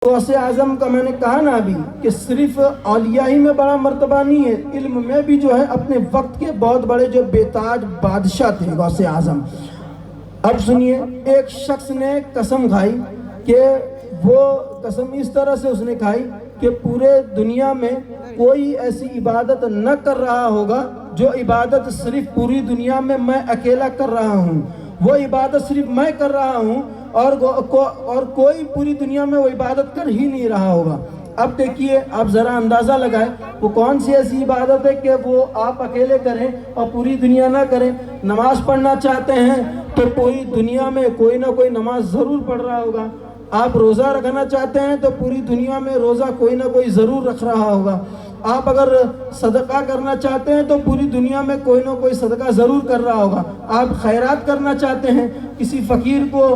غوث اعظم کا میں نے کہا نا ابھی کہ صرف اولیاء ہی میں بڑا مرتبہ نہیں ہے، علم میں بھی جو ہے اپنے وقت کے بہت بڑے جو بیتاج بادشاہ تھے غوث اعظم۔ اب سنیے، ایک شخص نے قسم کھائی کہ وہ قسم اس طرح سے اس نے کھائی کہ پورے دنیا میں کوئی ایسی عبادت نہ کر رہا ہوگا جو عبادت صرف پوری دنیا میں اکیلا کر رہا ہوں، وہ عبادت صرف میں کر رہا ہوں اور کوئی پوری دنیا میں وہ عبادت کر ہی نہیں رہا ہوگا۔ اب دیکھیے، آپ ذرا اندازہ لگائیں وہ کون سی ایسی عبادت ہے کہ وہ آپ اکیلے کریں اور پوری دنیا نہ کریں۔ نماز پڑھنا چاہتے ہیں تو پوری دنیا میں کوئی نہ کوئی نماز ضرور پڑھ رہا ہوگا۔ آپ روزہ رکھنا چاہتے ہیں تو پوری دنیا میں روزہ کوئی نہ کوئی ضرور رکھ رہا ہوگا۔ آپ اگر صدقہ کرنا چاہتے ہیں تو پوری دنیا میں کوئی نہ کوئی صدقہ ضرور کر رہا ہوگا۔ آپ خیرات کرنا چاہتے ہیں، کسی فقیر کو،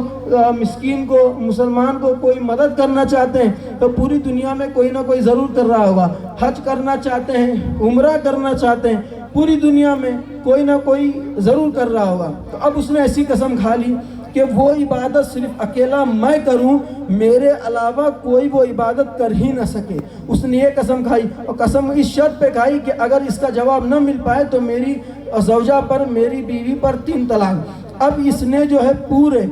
مسکین کو، مسلمان کو کوئی مدد کرنا چاہتے ہیں تو پوری دنیا میں کوئی نہ کوئی ضرور کر رہا ہوگا۔ حج کرنا چاہتے ہیں، عمرہ کرنا چاہتے ہیں، پوری دنیا میں کوئی نہ کوئی ضرور کر رہا ہوگا۔ تو اب اس نے ایسی قسم کھا لی کہ وہ عبادت صرف اکیلا میں کروں، میرے علاوہ کوئی وہ عبادت کر ہی نہ سکے۔ اس نے یہ قسم کھائی، اور قسم اس شرط پہ کھائی کہ اگر اس کا جواب نہ مل پائے تو میری زوجہ پر، میری بیوی پر 3 طلاق۔ اب اس نے جو ہے پورے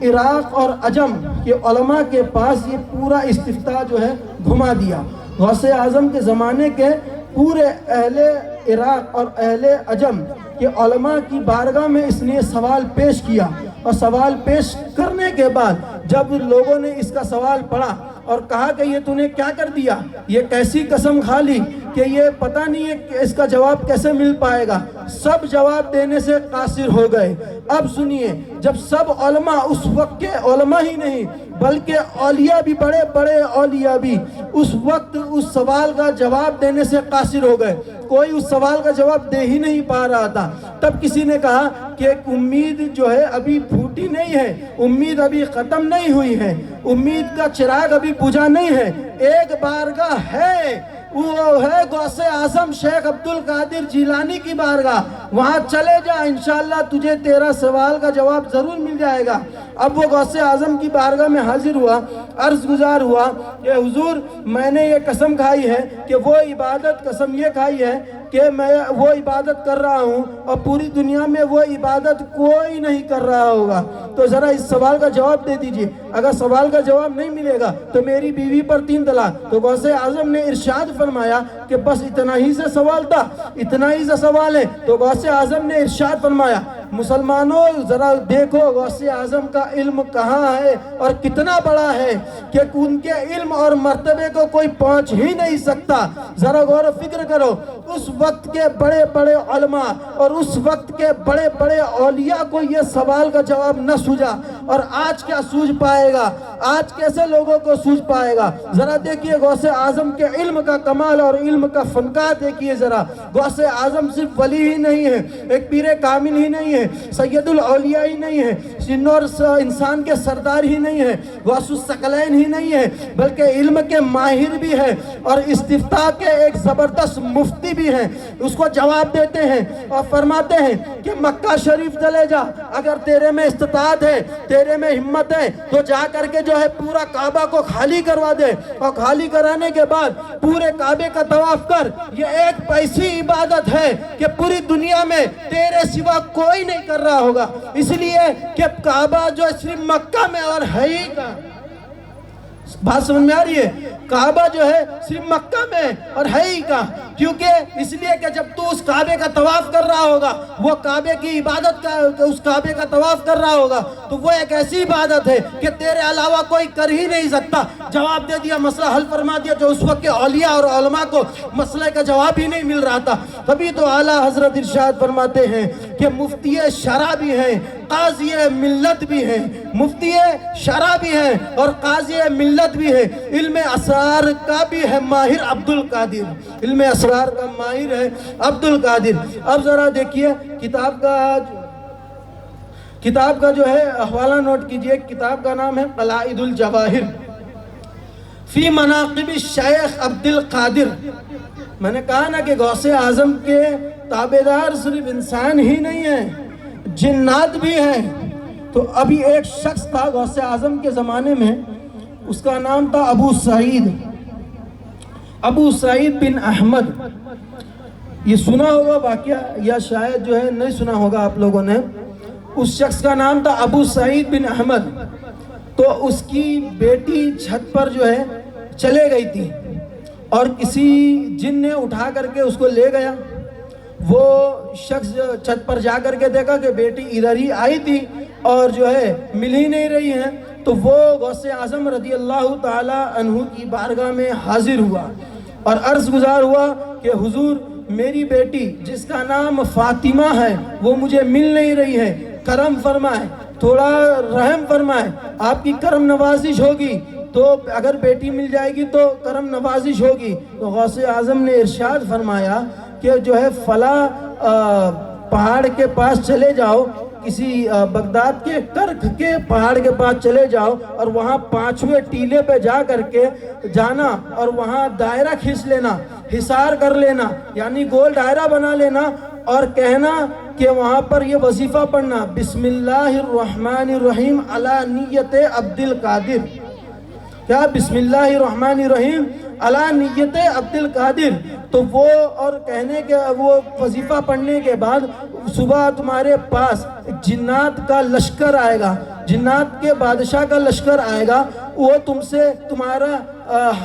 عراق اور عجم کے علماء کے پاس یہ پورا استفتاء جو ہے گھما دیا۔ غوث اعظم کے زمانے کے پورے اہل عراق اور اہل عجم کہ علماء کی بارگاہ میں اس نے سوال پیش کیا، اور سوال پیش کرنے کے بعد جب لوگوں نے اس کا سوال پڑھا اور کہا کہ یہ تو نے کیا کر دیا، یہ کیسی قسم کھا لی کہ یہ پتہ نہیں ہے کہ اس کا جواب کیسے مل پائے گا، سب جواب دینے سے قاصر ہو گئے۔ اب سنیے، جب سب علماء، اس وقت کے علماء ہی نہیں بلکہ اولیاء بھی، بڑے بڑے اولیاء بھی اس وقت اس سوال کا جواب دینے سے قاصر ہو گئے، کوئی اس سوال کا جواب دے ہی نہیں پا رہا تھا، تب کسی نے کہا کہ امید جو ہے ابھی پھوٹی نہیں ہے، امید ابھی ختم نہیں ہوئی ہے، امید کا چراغ ابھی بجھا نہیں ہے، ایک بارگاہ ہے، وہ ہے غوث اعظم شیخ عبد القادر جیلانی کی بارگاہ، وہاں چلے جا، انشاءاللہ تجھے تیرا سوال کا جواب ضرور مل جائے گا۔ اب وہ غوث اعظم کی بارگاہ میں حاضر ہوا، عرض گزار ہوا کہ حضور، میں نے یہ قسم کھائی ہے کہ وہ عبادت، قسم یہ کھائی ہے کہ میں وہ عبادت کر رہا ہوں اور پوری دنیا میں وہ عبادت کوئی نہیں کر رہا ہوگا، تو ذرا اس سوال کا جواب دے دیجئے، اگر سوال کا جواب نہیں ملے گا تو میری بیوی پر 3 طلاق۔ تو غوث اعظم نے ارشاد فرمایا کہ بس اتنا ہی سے سوال تھا، اتنا ہی سے سوال ہے۔ تو غوث اعظم نے ارشاد فرمایا، مسلمانوں ذرا دیکھو غوث اعظم کا علم کہاں ہے اور کتنا بڑا ہے کہ ان کے علم اور مرتبے کو کوئی پہنچ ہی نہیں سکتا۔ ذرا غور و فکر کرو، اس وقت کے بڑے بڑے علماء اور اس وقت کے بڑے بڑے اولیاء کو یہ سوال کا جواب نہ سوجا، اور آج کیا سوجھ پائے گا، آج کیسے لوگوں کو سوجھ پائے گا۔ ذرا دیکھیے غوث اعظم کے علم کا کمال اور علم کا فنکار دیکھیے ذرا۔ غوث اعظم صرف ولی ہی نہیں ہے، ایک پیر کامل ہی نہیں ہے، سید الاولیاء ہی نہیں ہے، جن اور انسان کے سردار ہی نہیں ہے، غوث الثقلین ہی نہیں ہے، بلکہ علم کے ماہر بھی ہے اور استفتاء کے ایک زبردست مفتی بھی ہیں۔ اس کو جواب دیتے ہیں اور فرماتے ہیں کہ مکہ شریف چلے جا، اگر تیرے میں استطاعت ہے، تیرے میں ہمت ہے تو جا کر کے جو ہے پورا کعبہ کو خالی کروا دے، اور خالی کرانے کے بعد پورے کعبے کا طواف کر۔ یہ ایک ایسی عبادت ہے کہ پوری دنیا میں تیرے سوا کوئی نہیں کر رہا ہوگا، اس لیے کہ کعبہ جو صرف مکہ میں اور ہے ہی کا، بات سمجھ میں آ رہی ہے، کعبہ جو ہے صرف مکہ میں اور ہے ہی کا، کیونکہ اس لیے کہ جب تو اس کعبے کا طواف کر رہا ہوگا، وہ کعبے کی عبادت کا، اس کعبے کا طواف کر رہا ہوگا تو وہ ایک ایسی عبادت ہے کہ تیرے علاوہ کوئی کر ہی نہیں سکتا۔ جواب دے دیا، مسئلہ حل فرما دیا، جو اس وقت کے اولیاء اور علماء کو مسئلے کا جواب ہی نہیں مل رہا تھا۔ تبھی تو اعلیٰ حضرت ارشاد فرماتے ہیں کہ مفتی شرع بھی ہیں، قاضی ملت بھی ہیں، مفتی شرع بھی ہیں اور قاضی ملت بھی ہے، علم اسرار کا بھی ہے ماہر عبد القادر، علم اسرار کا ماہر ہے عبد القادر۔ اب ذرا دیکھیے کتاب کا جو ہے حوالہ نوٹ کیجئے، کتاب کا نام ہے قلائد الجواہر فی مناقب الشیخ عبد القادر۔ میں نے کہا نا کہ غوث اعظم کے تابعدار صرف انسان ہی نہیں ہیں، جنات بھی ہیں۔ تو ابھی ایک شخص تھا غوث اعظم کے زمانے میں اس کا نام تھا ابو سعید بن احمد. یہ سنا ہوگا واقعہ یا شاید جو ہے نہیں سنا ہوگا آپ لوگوں نے. اس شخص کا نام تھا ابو سعید بن احمد. تو اس کی بیٹی چھت پر جو ہے چلے گئی تھی اور کسی جن نے اٹھا کر کے اس کو لے گیا. وہ شخص چھت پر جا کر کے دیکھا کہ بیٹی ادھر ہی آئی تھی اور جو ہے مل ہی نہیں رہی ہیں. تو وہ غوث اعظم رضی اللہ تعالی عنہ کی بارگاہ میں حاضر ہوا اور عرض گزار ہوا کہ حضور میری بیٹی جس کا نام فاطمہ ہے وہ مجھے مل نہیں رہی ہے، کرم فرمائے، تھوڑا رحم فرمائے، آپ کی کرم نوازش ہوگی تو اگر بیٹی مل جائے گی تو کرم نوازش ہوگی. تو غوث اعظم نے ارشاد فرمایا کہ جو ہے فلاں پہاڑ کے پاس چلے جاؤ، کسی بغداد کے کرخ کے پہاڑ کے پاس چلے جاؤ اور وہاں 5ویں ٹیلے پہ جا کر کے جانا اور وہاں دائرہ کھینچ لینا، حصار کر لینا، یعنی گول دائرہ بنا لینا اور کہنا کہ وہاں پر یہ وظیفہ پڑھنا، بسم اللہ الرحمن الرحیم علی نیت عبد القادر. کیا؟ بسم اللہ الرحمن الرحیم علی نیت عبد القادر. تو وہ اور کہنے کے وہ وظیفہ پڑھنے کے بعد صبح تمہارے پاس جنات کا لشکر آئے گا، جنات کے بادشاہ کا لشکر آئے گا. وہ تم سے تمہارا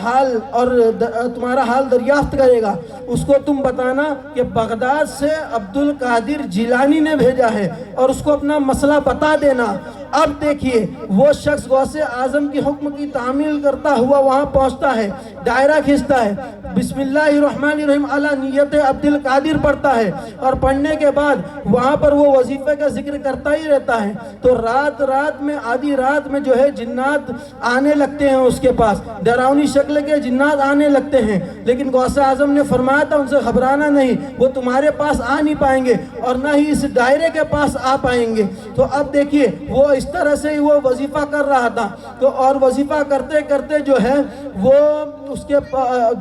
حال اور تمہارا حال دریافت کرے گا. اس کو تم بتانا کہ بغداد سے عبد القادر جیلانی نے بھیجا ہے اور اس کو اپنا مسئلہ بتا دینا. اب دیکھیے وہ شخص غوث اعظم کی حکم کی تعمیل کرتا ہوا وہاں پہنچتا ہے، دائرہ کھینچتا ہے، بسم اللہ الرحمن الرحیم علی نیت عبد القادر پڑھتا ہے اور پڑھنے کے بعد وہاں پر وہ وظیفے کا ذکر کرتا ہی رہتا ہے. تو رات میں آدھی رات میں جو ہے جنات آنے لگتے ہیں اس کے پاس، ڈراؤنی شکل کے جنات آنے لگتے ہیں. لیکن غوث اعظم نے فرمایا تھا ان سے گھبرانا نہیں، وہ تمہارے پاس آ نہیں پائیں گے اور نہ ہی اس دائرے کے پاس آ پائیں گے. تو اب دیکھیے وہ اس طرح سے ہی وہ وظیفہ کر رہا تھا. تو اور وظیفہ کرتے کرتے جو ہے وہ اس کے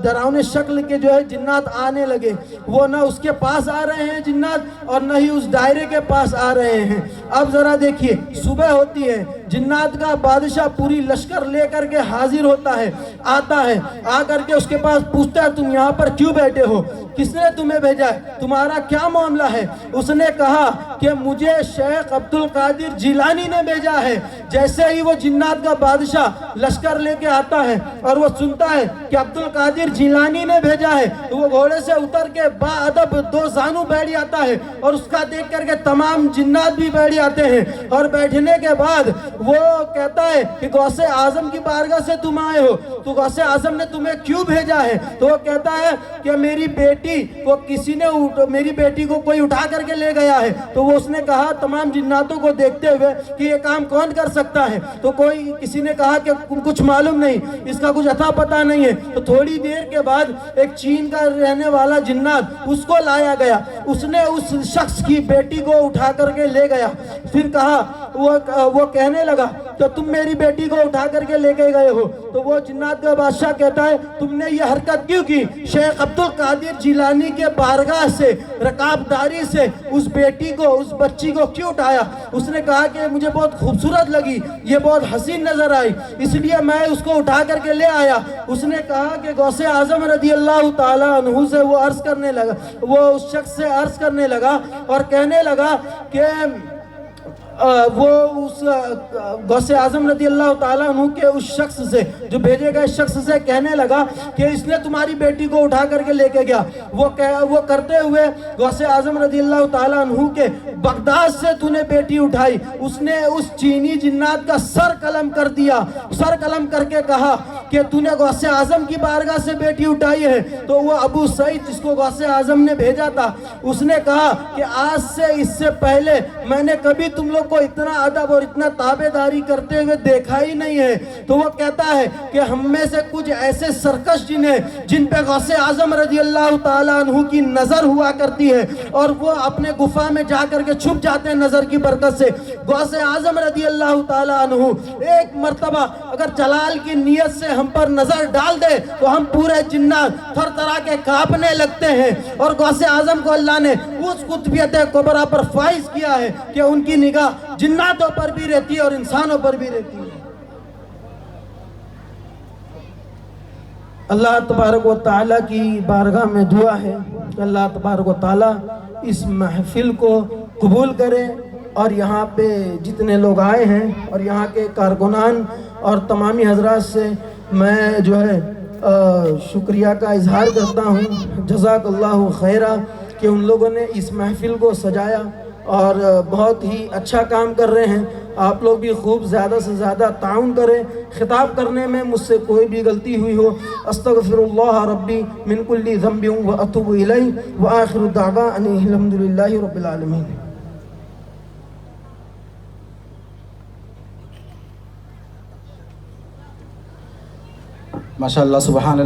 ڈراؤنے شکل کے جو ہے جنات آنے لگے. وہ نہ اس کے پاس آ رہے ہیں جنات اور نہ ہی اس دائرے کے پاس آ رہے ہیں. اب ذرا دیکھیے صبح ہوتی ہے، جنات کا بادشاہ پوری لشکر لے کر کے حاضر ہوتا ہے، آتا ہے، آ کر کے اس کے پاس پوچھتا ہے تم یہاں پر کیوں بیٹھے ہو، کس نے تمہیں بھیجا ہے، تمہارا کیا معاملہ ہے. اس نے کہا کہ مجھے شیخ عبد القادر جیلانی نے بھیجا ہے. جیسے ہی وہ جنات کا بادشاہ لشکر لے کے آتا ہے اور وہ سنتا ہے کہ عبد القادر جیلانی نے بھیجا ہے تو وہ گھوڑے سے اتر کے با ادب 2 زانو بیٹھ جاتا ہے اور اس کا دیکھ کر کے تمام جنات بھی بیٹھ جاتے ہیں. اور بیٹھنے کے بعد وہ کہتا ہے کہ غوث اعظم کی بارگاہ سے تم آئے ہو تو غوث اعظم نے تمہیں کیوں بھیجا ہے. تو وہ کہتا ہے کہ میری بیٹی کو کسی نے میری بیٹی کو کوئی اٹھا کر کے لے گیا ہے. تو وہ اس نے کہا تمام جناتوں کو دیکھتے ہوئے کہ یہ کام کون کر سکتا ہے. تو کسی نے کہا کہ کچھ معلوم نہیں، اس کا کچھ اتا پتہ نہیں ہے. تو تھوڑی دیر کے بعد ایک چین کا رہنے والا جنات اس کو لایا گیا، اس نے اس شخص کی بیٹی کو اٹھا کر کے لے گیا. پھر کہا وہ کہنے لگا کہ تم میری بیٹی کو اٹھا کر کے لے کے گئے ہو. تو وہ جنات کا بادشاہ کہتا ہے تم نے یہ حرکت کیوں کی، شیخ عبد القادر جیلانی کے بارگاہ سے رکابداری سے اس بیٹی کو اس بچی کو کیوں اٹھایا. اس نے کہا کہ مجھے بہت خوبصورت لگی، یہ بہت حسین نظر آئی، اس لیے میں اس کو اٹھا کر کے لے آیا. اس نے کہا کہ غوث اعظم رضی اللہ تعالیٰ عنہ سے وہ عرض کرنے لگا، وہ اس شخص سے عرض کرنے لگا اور کہنے لگا کہ وہ اس غوث اعظم رضی اللہ تعالیٰ عنہ کے اس شخص سے جو بھیجے گئے شخص سے کہنے لگا کہ اس نے تمہاری بیٹی کو اٹھا کر کے لے کے گیا. وہ کرتے ہوئے غوث اعظم رضی اللہ تعالیٰ عنہ کے بغداد سے تو نے بیٹی اٹھائی. اس نے اس چینی جنات کا سر قلم کر دیا، سر قلم کر کے کہا کہ تو نے غوث اعظم کی بارگاہ سے بیٹی اٹھائی ہے. تو وہ ابو سعید جس کو غوث اعظم نے بھیجا تھا اس نے کہا کہ آج سے اس سے پہلے میں نے کبھی تم لوگ کو اتنا ادب اور اتنا تابعداری کرتے ہوئے دیکھا ہی نہیں ہے. تو وہ کہتا ہے کہ ہم میں سے کچھ ایسے سرکش جن ہیں جن پہ غوث اعظم رضی اللہ تعالیٰ عنہ کی نظر ہوا کرتی ہے اور وہ اپنے گفا میں جا کر کے چھپ جاتے ہیں نظر کی برکت سے. غوث اعظم رضی اللہ تعالیٰ عنہ ایک مرتبہ اگر جلال کی نیت سے ہم پر نظر ڈال دے تو ہم پورے جنات تھر تھرا کے کانپنے لگتے ہیں. اور غوث اعظم کو اللہ نے اس قطبیت کبریٰ پر فائز کیا ہے کہ ان کی نگاہ جناتوں پر بھی رہتی ہے اور انسانوں پر بھی رہتی ہے. اللہ تبارک و تعالیٰ کی بارگاہ میں دعا ہے کہ اللہ تبارک و تعالیٰ اس محفل کو قبول کرے، اور یہاں پہ جتنے لوگ آئے ہیں اور یہاں کے کارکنان اور تمامی حضرات سے میں جو ہے شکریہ کا اظہار کرتا ہوں، جزاک اللہ خیرہ، کہ ان لوگوں نے اس محفل کو سجایا اور بہت ہی اچھا کام کر رہے ہیں۔ آپ لوگ بھی خوب زیادہ سے زیادہ تعاون کریں۔ خطاب کرنے میں مجھ سے کوئی بھی غلطی ہوئی ہو، استغفر اللہ ربی من کل ذنب واتوب الیہ، وآخر دعوانا ان الحمد للہ رب العالمین۔ ماشاء اللہ، سبحان اللہ۔